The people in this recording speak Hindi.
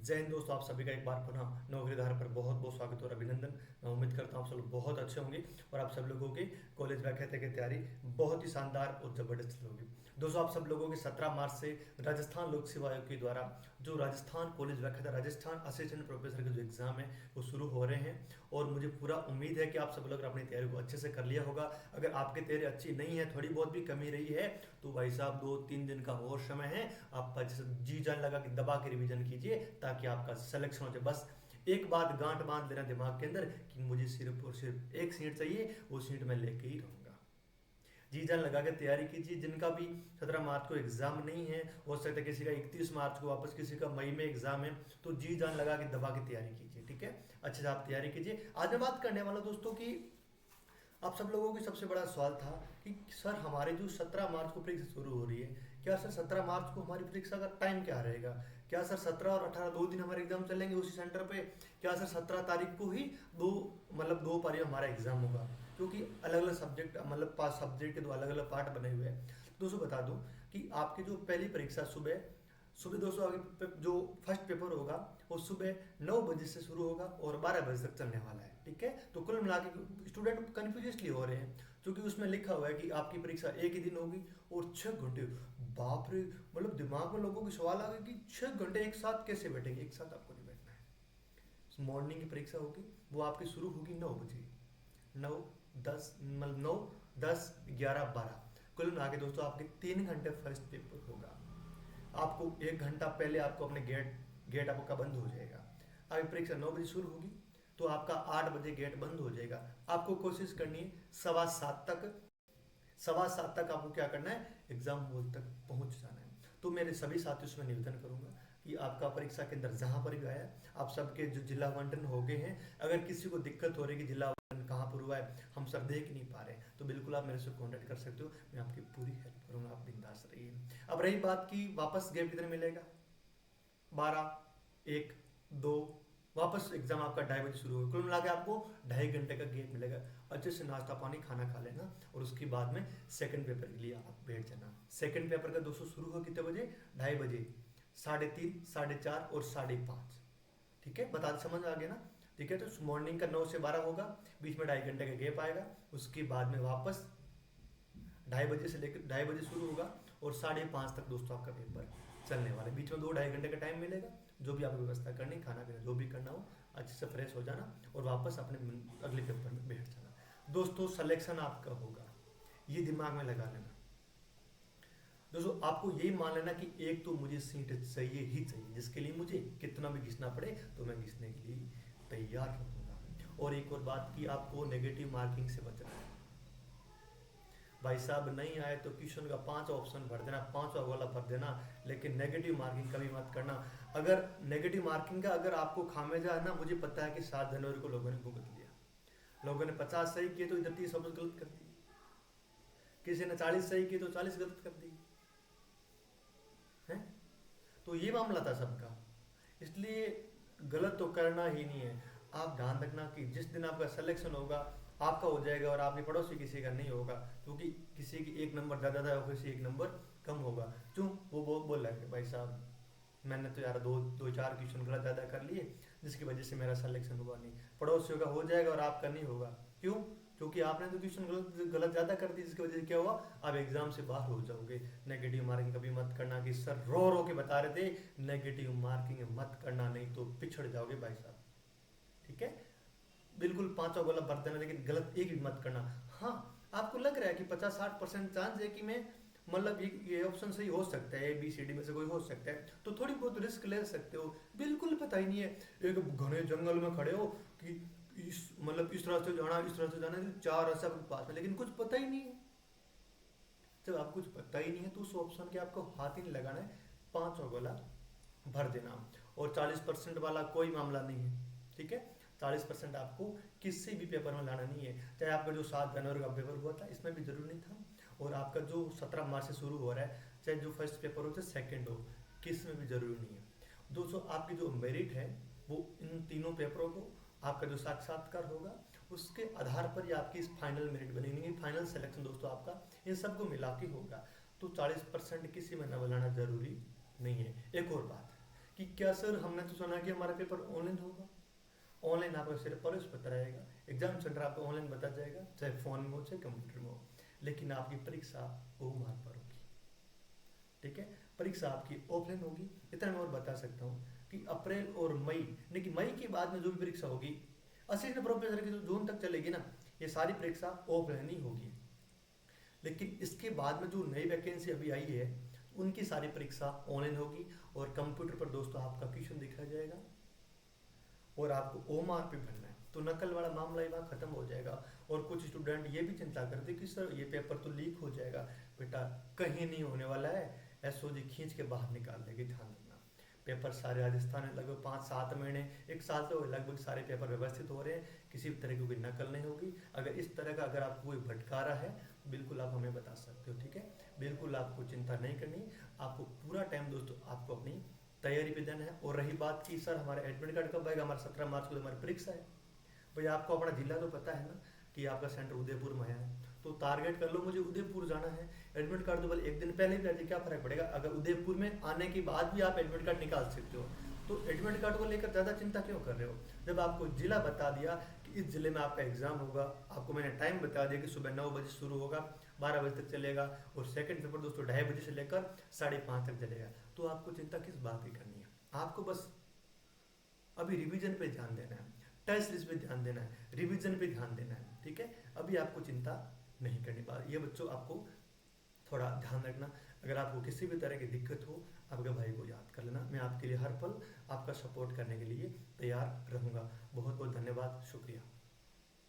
जय हिंद दोस्तों, आप सभी का एक बार पुनः नौकरीधार पर बहुत बहुत स्वागत और अभिनंदन। मैं उम्मीद करता हूँ आप सब लोग बहुत अच्छे होंगे और आप सब लोगों की कॉलेज व्याख्याता की तैयारी बहुत ही शानदार और जबरदस्त होगी। दोस्तों, आप सब लोगों की 17 मार्च से राजस्थान लोक सेवा आयोग के द्वारा जो राजस्थान कॉलेज व्याख्याता राजस्थान असिस्टेंट प्रोफेसर के जो एग्जाम है वो शुरू हो रहे हैं और मुझे पूरा उम्मीद है कि आप सब लोग अपनी तैयारी को अच्छे से कर लिया होगा। अगर आपकी तैयारी अच्छी नहीं है, थोड़ी बहुत भी कमी रही है, तो भाई साहब 2-3 दिन का और समय है। आप जैसे जी जान लगा कि दबा के रिवीजन कीजिए ताकि आपका सिलेक्शन हो जाए। बस एक बात गांठ बांध लेना दिमाग के अंदर कि मुझे सिर्फ और सिर्फ एक सीट चाहिए, वो सीट मैं लेके ही रहूंगा। जी जान लगा के तैयारी कीजिए। जिनका भी 17 मार्च को एग्जाम नहीं है, हो सकता है किसी का 31 मार्च को, वापस किसी का मई में एग्जाम है, तो जी जान लगा के दबा के तैयारी कीजिए। ठीक है, अच्छे से आप तैयारी कीजिए। आज मैं बात करने वाला दोस्तों की आप सब लोगों की सबसे बड़ा सवाल था कि सर हमारे जो 17 मार्च को परीक्षा शुरू हो रही है, क्या सर 17 मार्च को हमारी परीक्षा का टाइम क्या रहेगा? क्या सर 17 और 18 दो दिन हमारे एग्जाम चलेंगे उसी सेंटर पे? क्या सर 17 तारीख को ही दो पारी हमारा एग्जाम होगा? क्योंकि अलग अलग सब्जेक्ट, मतलब 5 सब्जेक्ट के 2 अलग अलग पार्ट बने हुए हैं। दोस्तों बता दूं कि आपकी जो पहली परीक्षा सुबह सुबह दोस्तों आगे जो फर्स्ट पेपर होगा वो सुबह 9 बजे से शुरू होगा और 12 बजे तक चलने वाला है। ठीक है, तो कुल मिला के स्टूडेंट कन्फ्यूज इसलिए हो रहे हैं क्योंकि उसमें लिखा हुआ है कि आपकी परीक्षा एक ही दिन होगी और 6 घंटे। बाप रे, मतलब दिमाग में लोगों की सवाल आ गया कि 6 घंटे एक साथ कैसे बैठेंगे? एक साथ आपको नहीं बैठना है। मॉर्निंग की परीक्षा होगी, वो आपकी शुरू होगी 9 बजे। 9, 10, मतलब 9, 10, 11, 12, कुल मिला के दोस्तों आपके 3 घंटे फर्स्ट पेपर होगा। आपको 1 घंटा पहले आपको अपने गेट आपका बंद हो जाएगा। अभी परीक्षा 9 बजे शुरू होगी तो आपका 8 बजे गेट बंद हो जाएगा। आपको कोशिश करनी है 7:15 तक आपको क्या करना है, एग्जाम हॉल तक पहुंच जाना है। तो मेरे सभी साथियों से मैं निवेदन करूंगा कि आपका परीक्षा केंद्र जहां पर भी आया, आप सबके जो जिला आवंटन हो गए हैं, अगर किसी को दिक्कत हो रही है कि जिला आवंटन कहाँ पर हुआ है, हम सर देख नहीं पा रहे हैं, तो बिल्कुल आप मेरे से कॉन्टेक्ट कर सकते हो। मैं आपकी पूरी हेल्प करूंगा, आप बिंदास रहिए। अब रही बात की वापस गैप कितने मिलेगा, 12, 1, 2, वापस एग्जाम आपका 2:30 बजे शुरू होगा। कुल मिला के आपको 2.5 घंटे का गैप मिलेगा। अच्छे से नाश्ता पानी खाना खा लेना और उसके बाद में सेकंड पेपर के लिए आप बैठ जाना। सेकंड पेपर का दोस्तों शुरू हो कितने बजे, 2:30 बजे, 3:30, 4:30 और 5:30। ठीक है, बता समझ आ गया ना? ठीक है, तो मॉर्निंग का 9 से 12 होगा, बीच में 2.5 घंटे का गैप आएगा। उसके बाद में वापस 2:30 बजे से लेकर 2:30 बजे शुरू होगा और 5:30 तक दोस्तों आपका पेपर चलने वाला है। बीच में 2-2.5 घंटे का टाइम मिलेगा। जो भी आपको व्यवस्था करनी, खाना पीना जो भी करना हो, अच्छे से फ्रेश हो जाना और वापस अपने अगले पेपर में बैठ जाना। दोस्तों सिलेक्शन आपका होगा, ये दिमाग में लगा लेना। दोस्तों आपको यही मान लेना कि एक तो मुझे सीट चाहिए ही चाहिए, जिसके लिए मुझे कितना भी घिसना पड़े तो मैं घिसने के लिए तैयार रहूंगा। और एक और बात की, आपको नेगेटिव मार्किंग से बचना है। भाई साहब नहीं आए तो क्वेश्चन का 5 ऑप्शन भर देना, 5वां वाला भर देना, लेकिन नेगेटिव मार्किंग कभी मत करना। अगर नेगेटिव मार्किंग का अगर आपको खामेजा है ना, मुझे पता है कि 7 जनवरी को लोगों ने भुगत लिया। लोगों ने 50 सही किए तो इधर 30 ऑप्शन गलत कर दिए, किसी ने 40 सही किए तो 40 गलत कर दिए हैं। तो ये मामला था सबका, इसलिए गलत तो करना ही नहीं है। आप ध्यान रखना कि जिस दिन आपका सिलेक्शन होगा आपका हो जाएगा और आपके पड़ोसी किसी का नहीं होगा, क्योंकि किसी की 1 नंबर ज़्यादा था और किसी 1 नंबर कम होगा। क्यों? वो बोल रहा है भाई साहब मैंने तो यार दो चार क्वेश्चन गलत ज़्यादा कर लिए जिसकी वजह से मेरा सिलेक्शन हुआ नहीं। पड़ोसियों का हो जाएगा और आपका नहीं होगा। क्यों? क्योंकि आपने तो क्वेश्चन गलत ज़्यादा कर दी, जिसकी वजह से क्या हुआ, आप एग्जाम से बाहर हो जाओगे। नेगेटिव मार्किंग कभी मत करना कि सर रो के बता रहे थे नेगेटिव मार्किंग मत करना, नहीं तो पिछड़ जाओगे भाई साहब। ठीक है, बिल्कुल 5वां गोला भर देना, लेकिन गलत एक भी मत करना। हाँ, आपको लग रहा है कि 50-60% चांस है कि मैं, मतलब ये ऑप्शन सही हो सकता है, ABCD में से कोई हो सकता है, तो थोड़ी बहुत रिस्क ले सकते हो। बिल्कुल पता ही नहीं है, एक घने जंगल में खड़े हो कि इस रास्ते जाना, इस रास्ते जाना, 4 रास्ते आपके पास में, लेकिन कुछ पता ही नहीं है। जब आपको कुछ पता ही नहीं है तो उस ऑप्शन के आपको हाथ ही नहीं लगाना है, 5वां गोला भर देना। और 40% वाला कोई मामला नहीं है। ठीक है, 40% आपको किसी भी पेपर में लाना नहीं है। चाहे आपका जो 7 जनवरी का पेपर हुआ था इसमें भी जरूरी नहीं था, और आपका जो 17 मार्च से शुरू हो रहा है, चाहे जो फर्स्ट पेपर हो चाहे सेकेंड हो, किस में भी जरूरी नहीं है। दोस्तों आपकी जो मेरिट है वो इन तीनों पेपरों को, आपका जो साक्षात्कार होगा उसके आधार पर ही आपकी इस फाइनल मेरिट बनेगी, फाइनल सिलेक्शन दोस्तों आपका इन सबको मिला के होगा। तो 40% किसी में न बनाना जरूरी नहीं है। एक और बात कि क्या सर हमने तो सुना कि हमारा पेपर ऑनलाइन होगा। ऑनलाइन आपका सिर्फ परस पता रहेगा, एग्जाम सेंटर आपको ऑनलाइन बता जाएगा, चाहे फोन में हो चाहे कंप्यूटर में हो, लेकिन आपकी परीक्षा ओमार पर होगी। ठीक है, परीक्षा आपकी ऑफलाइन होगी। इतना मैं और बता सकता हूँ कि अप्रैल और मई, लेकिन मई के बाद में जो भी परीक्षा होगी असिस्टेंट प्रोफेसर की जो जून तक चलेगी ना, ये सारी परीक्षा ऑफलाइन ही होगी। लेकिन इसके बाद में जो नई वैकेंसी अभी आई है उनकी सारी परीक्षा ऑनलाइन होगी, और कंप्यूटर पर दोस्तों आपका क्वेश्चन दिखाया जाएगा और आपको ओमार पे भरना है। तो नकल वाला मामला ही वहाँ खत्म हो जाएगा। और कुछ स्टूडेंट ये भी चिंता करते कि सर ये पेपर तो लीक हो जाएगा। बेटा कहीं नहीं होने वाला है, एसओजी खींच के बाहर निकाल देगी, ध्यान रखना। पेपर सारे राजस्थान में लगभग 5-7 महीने, एक साल से लगभग सारे पेपर व्यवस्थित हो रहे हैं, किसी भी तरह की कोई नकल नहीं होगी। अगर इस तरह का अगर आपको कोई भटकारा है बिल्कुल आप हमें बता सकते हो। ठीक है, बिल्कुल आपको चिंता नहीं करनी, आपको पूरा टाइम दोस्तों आपको अपनी तैयारी पे देना है। और रही बात की सर हमारा एडमिट कार्ड कब आएगा, हमारा 17 मार्च को तो हमारी परीक्षा है। भाई आपको अपना जिला तो पता है ना कि आपका सेंटर उदयपुर में है, तो टारगेट कर लो मुझे उदयपुर जाना है। एडमिट कार्ड तो भले एक दिन पहले भी आ जाए, क्या फर्क पड़ेगा। अगर उदयपुर में आने के बाद भी आप एडमिट कार्ड निकाल सकते हो, तो एडमिट कार्ड को लेकर ज़्यादा चिंता क्यों कर रहे हो। जब आपको जिला बता दिया कि इस जिले में आपका एग्जाम होगा, आपको मैंने टाइम बता दिया कि सुबह 9 बजे शुरू होगा, 12 बजे तक चलेगा, और सेकंड पेपर दोस्तों 2:30 बजे से लेकर 5:30 तक चलेगा, तो आपको चिंता किस बात की करनी है। आपको बस अभी रिवीजन पे ध्यान देना है, टेस्ट सीरीज पे ध्यान देना है, रिवीजन पे ध्यान देना है। ठीक है, अभी आपको चिंता नहीं करनी। बात ये बच्चों आपको थोड़ा ध्यान रखना। अगर आपको किसी भी तरह की दिक्कत हो आपके भाई को याद कर लेना, मैं आपके लिए हर पल आपका सपोर्ट करने के लिए तैयार रहूँगा। बहुत बहुत धन्यवाद, शुक्रिया।